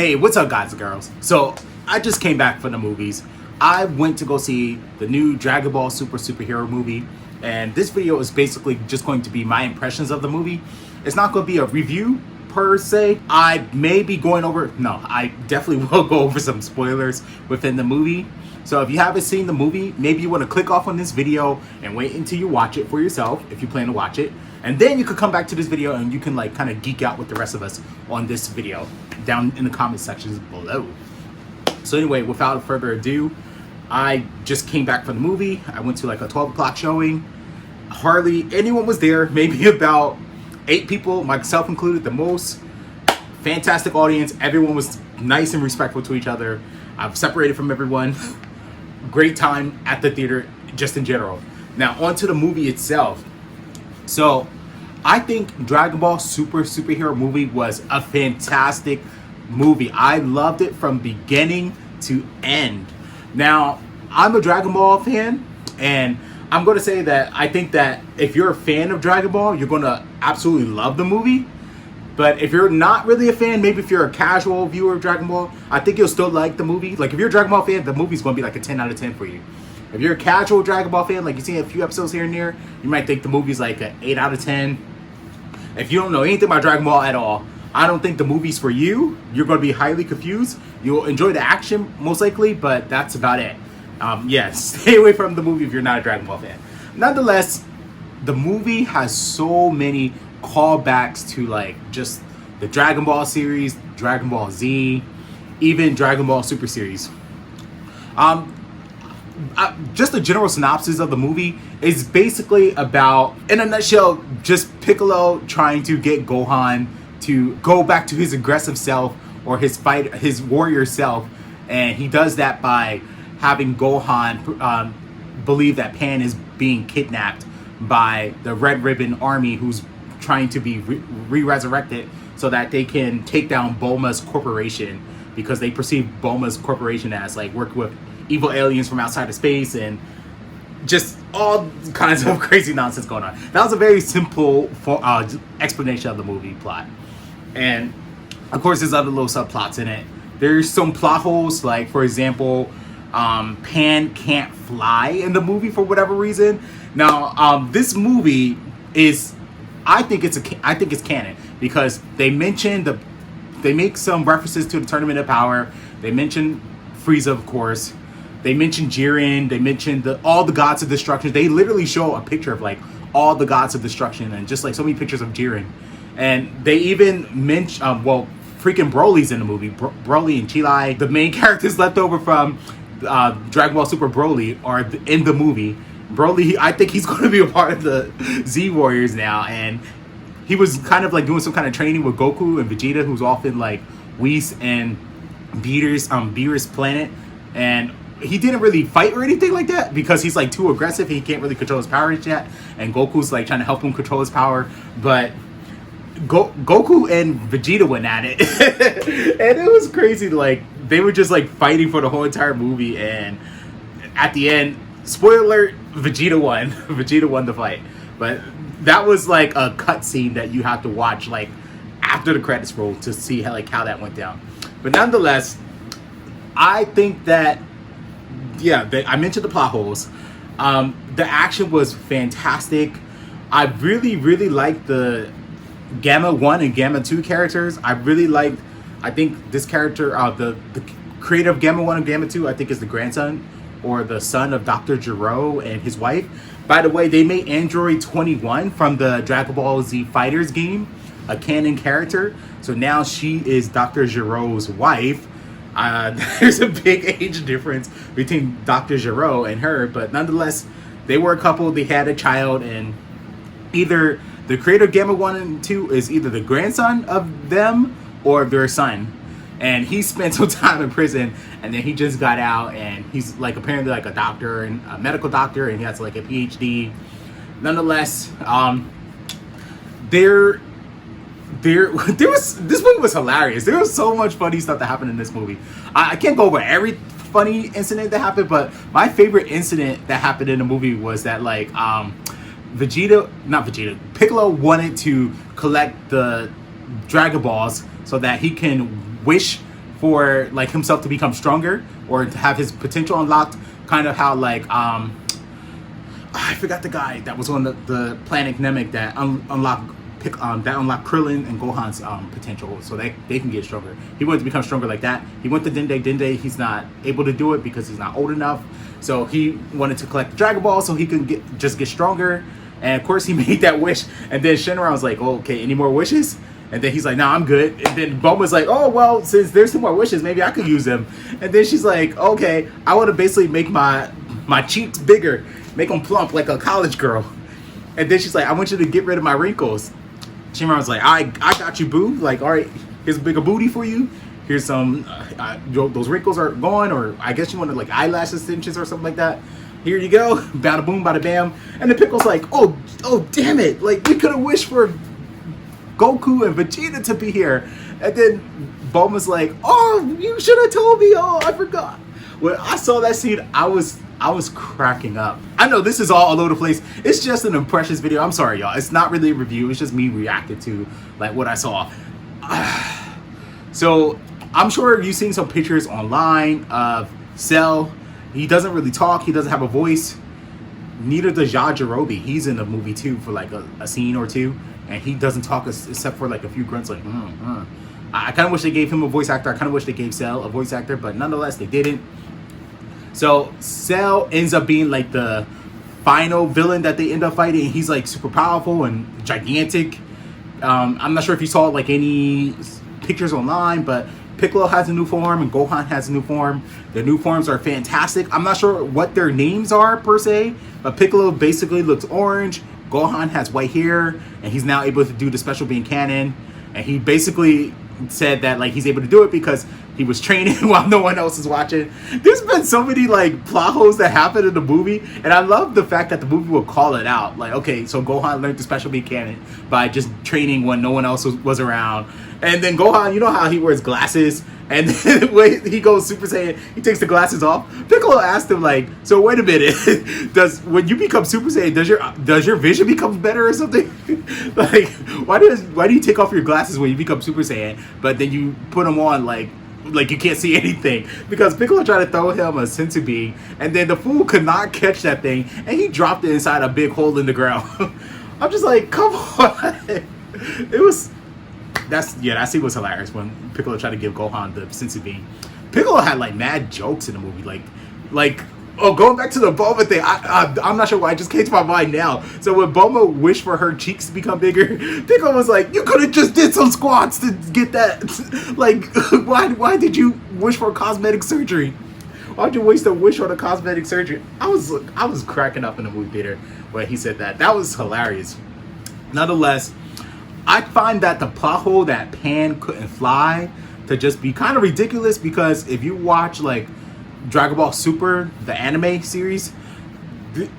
Hey, what's up, guys and girls? So, I just came back from the movies. I went to go see the new Dragon Ball Superhero movie, and this video is basically just going to be my impressions of the movie. It's not going to be a review per se. I may be going over, no, I definitely will go over some spoilers within the movie. So if you haven't seen the movie, maybe you want to click off on this video and wait until you watch it for yourself, if you plan to watch it. And then you could come back to this video and you can like kind of geek out with the rest of us on this video down in the comment sections below. So anyway, without further ado, I just came back from the movie. I went to like a 12 o'clock showing. Hardly anyone was there, maybe about 8 people, myself included, the most. Fantastic audience. Everyone was nice and respectful to each other. I've separated from everyone. Great time at the theater, just in general. Now, on to the movie itself. So, I think Dragon Ball Superhero movie was a fantastic movie. I loved it from beginning to end. Now, I'm a Dragon Ball fan, and I'm going to say that I think that if you're a fan of Dragon Ball, you're going to absolutely love the movie. But if you're not really a fan, maybe if you're a casual viewer of Dragon Ball, I think you'll still like the movie. Like, if you're a Dragon Ball fan, the movie's going to be like a 10 out of 10 for you. If you're a casual Dragon Ball fan, like you've seen a few episodes here and there, you might think the movie's like an 8 out of 10. If you don't know anything about Dragon Ball at all, I don't think the movie's for you. You're going to be highly confused. You'll enjoy the action, most likely, but that's about it. Stay away from the movie if you're not a Dragon Ball fan. Nonetheless, the movie has so many callbacks to like just the Dragon Ball series, Dragon Ball Z, even Dragon Ball Super series. Just a general synopsis of the movie is basically about, in a nutshell, just Piccolo trying to get Gohan to go back to his aggressive self or his warrior self, and he does that by having Gohan believe that Pan is being kidnapped by the Red Ribbon Army, who's trying to be re-resurrected so that they can take down Bulma's corporation, because they perceive Bulma's corporation as like working with evil aliens from outside of space and just all kinds of crazy nonsense going on. That was a very simple explanation of the movie plot. And of course there's other little subplots in it. There's some plot holes, like for example, Pan can't fly in the movie for whatever reason. Now, this movie is, I think it's canon, because they make some references to the Tournament of Power. They mention Frieza, of course. They mention Jiren. They mention all the gods of destruction. They literally show a picture of like all the gods of destruction, and just like so many pictures of Jiren. And they even mention, freaking Broly's in the movie. Broly and Chilai, the main characters left over from Dragon Ball Super Broly, are in the movie. Broly, I think he's going to be a part of the Z Warriors now, and he was kind of like doing some kind of training with Goku and Vegeta, who's off in like Whis and Beerus planet, and he didn't really fight or anything like that because he's like too aggressive. He can't really control his powers yet, and Goku's like trying to help him control his power. But Goku and Vegeta went at it, and it was crazy. Like they were just like fighting for the whole entire movie, and at the end, spoiler alert, Vegeta won. Vegeta won the fight, but that was like a cutscene that you have to watch like after the credits roll to see how that went down. But nonetheless, I think that I mentioned the plot holes. The action was fantastic. I really liked the Gamma 1 and Gamma 2 characters. I think this character, the creator of Gamma 1 and Gamma 2, I think is the grandson or the son of Dr. Gero and his wife. By the way, they made Android 21 from the Dragon Ball Z Fighters game a canon character. So now she is Dr. Gero's wife. There's a big age difference between Dr. Gero and her, but nonetheless, they were a couple. They had a child, and either the creator of Gamma 1 and 2 is either the grandson of them or their son. And he spent some time in prison, and then he just got out, and he's like apparently like a doctor and a medical doctor, and he has like a PhD. Nonetheless, this movie was hilarious. There was so much funny stuff that happened in this movie. I can't go over every funny incident that happened, but my favorite incident that happened in the movie was that like Piccolo wanted to collect the Dragon Balls so that he can wish for like himself to become stronger or to have his potential unlocked. Kind of how like I forgot the guy that was on the planet Namek that unlocked Krillin and Gohan's potential, so they can get stronger. He wanted to become stronger like that. He went to Dende. He's not able to do it because he's not old enough. So he wanted to collect the Dragon Ball so he can get stronger. And of course he made that wish. And then Shenron was like, oh, okay, any more wishes? And then he's like, nah, I'm good. And then Bulma's like, oh, well, since there's 2 more wishes, maybe I could use them. And then she's like, okay, I want to basically make my cheeks bigger, make them plump like a college girl. And then she's like, I want you to get rid of my wrinkles. Shenron was like, I got you, boo. Like, all right, here's a bigger booty for you. Here's some, those wrinkles are gone, or I guess you wanted like eyelash extensions or something like that. Here you go, bada boom, bada bam. And the Pickle's like, oh, damn it. Like, we could have wished for Goku and Vegeta to be here. And then Bulma's like, oh, you should have told me. Oh, I forgot. When I saw that scene, I was cracking up. I know this is all over the place. It's just an impressions video. I'm sorry, y'all. It's not really a review. It's just me reacting to like what I saw. So I'm sure you've seen some pictures online of Cell. He doesn't really talk. He doesn't have a voice. Neither does Yajirobe. He's in the movie too for like a scene or two, and he doesn't talk except for like a few grunts like I kind of wish they gave him a voice actor. I kind of wish they gave Cell a voice actor, but nonetheless they didn't. So Cell ends up being like the final villain that they end up fighting. He's like super powerful and gigantic. I'm not sure if you saw like any pictures online, but Piccolo has a new form and Gohan has a new form. Their new forms are fantastic. I'm not sure what their names are per se, but Piccolo basically looks orange. Gohan has white hair, and he's now able to do the special beam cannon. And he basically said that like he's able to do it because he was training while no one else is watching. There's been so many like plot holes that happen in the movie, and I love the fact that the movie will call it out. Like, okay, so Gohan learned the special beam cannon by just training when no one else was around. And then Gohan, you know how he wears glasses, and then when he goes Super Saiyan, he takes the glasses off. Piccolo asked him like, so wait a minute, when you become Super Saiyan, does your vision become better or something? Like, why do you take off your glasses when you become Super Saiyan, but then you put them on like you can't see anything? Because Piccolo tried to throw him a senzu bean, and then the fool could not catch that thing, and he dropped it inside a big hole in the ground. I'm just like, come on. That scene was hilarious when Piccolo tried to give Gohan the senzu bean. Piccolo had like mad jokes in the movie, like going back to the Bulma thing. I'm not sure why it just came to my mind now. So when Bulma wished for her cheeks to become bigger, Piccolo was like, "You could have just did some squats to get that. Like, why did you wish for cosmetic surgery? Why'd you waste a wish on a cosmetic surgery?" I was cracking up in the movie theater when he said that. That was hilarious. Nonetheless, I find that the plot hole that Pan couldn't fly to just be kind of ridiculous, because if you watch like Dragon Ball Super, the anime series,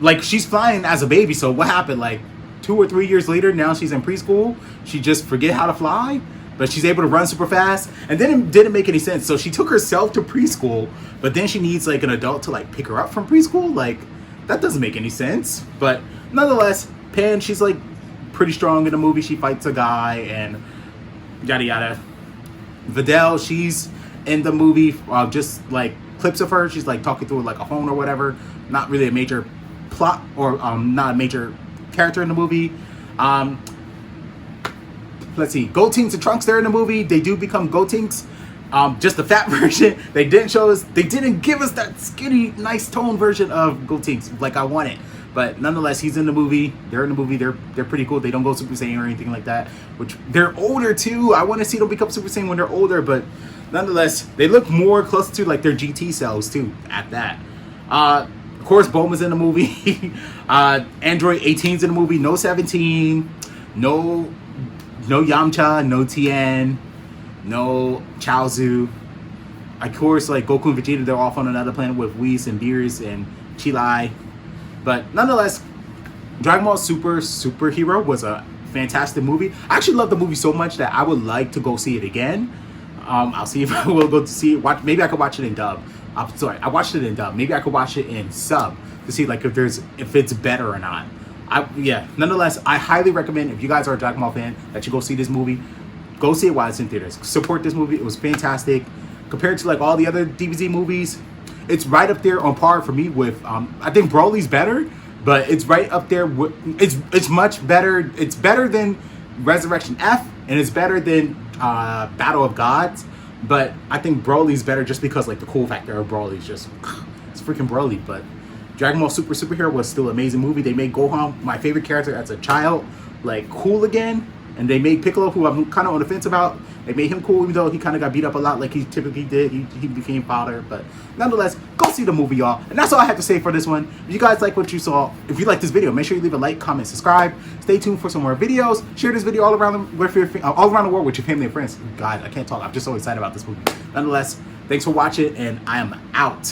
like she's flying as a baby. So what happened? Like 2 or 3 years later, now she's in preschool. She just forget how to fly, but she's able to run super fast. And then it didn't make any sense. So she took herself to preschool, but then she needs like an adult to like pick her up from preschool. Like that doesn't make any sense. But nonetheless, Pan, she's like pretty strong in the movie. She fights a guy and yada yada. Videl, she's in the movie, just like clips of her. She's like talking through like a phone or whatever. Not really a major plot or not a major character in the movie. Let's see, Gotenks and Trunks, they're in the movie. They do become Gotenks. Just the fat version. They didn't give us that skinny, nice tone version of Gotenks like I wanted. But nonetheless, he's in the movie. They're in the movie. They're pretty cool. They don't go Super Saiyan or anything like that. Which they're older too. I want to see them become Super Saiyan when they're older. But nonetheless, they look more close to like their GT selves too. At that, of course, Bulma's in the movie. Android 18's in the movie. No 17. No Yamcha. No Tien. No Chaozu. Of course, like Goku and Vegeta, they're off on another planet with Whis and Beerus and Chilai. But nonetheless, Dragon Ball SuperHero was a fantastic movie. I actually love the movie so much that I would like to go see it again. I'll see if I will go to see it. Maybe I could watch it in dub. I'm sorry, I watched it in dub. Maybe I could watch it in sub to see like if it's better or not. Nonetheless, I highly recommend, if you guys are a Dragon Ball fan, that you go see this movie. Go see it while it's in theaters. Support this movie. It was fantastic. compared to like all the other DBZ movies. It's right up there on par for me with I think Broly's better, but it's right up there with, it's much better. It's better than Resurrection F, and it's better than Battle of Gods. But I think Broly's better just because like the cool factor of Broly's just it's freaking Broly. But Dragon Ball Superhero was still an amazing movie. They made Gohan my favorite character as a child like cool again, and they made Piccolo, who I'm kind of on the fence about, they made him cool even though he kind of got beat up a lot like he typically did. He became fodder, but nonetheless, go see the movie, y'all. And that's all I have to say for this one. If you guys like what you saw, if you like this video, make sure you leave a like, comment, subscribe. Stay tuned for some more videos. Share this video all around the world with your family and friends. God, I can't talk. I'm just so excited about this movie. Nonetheless, thanks for watching, and I am out.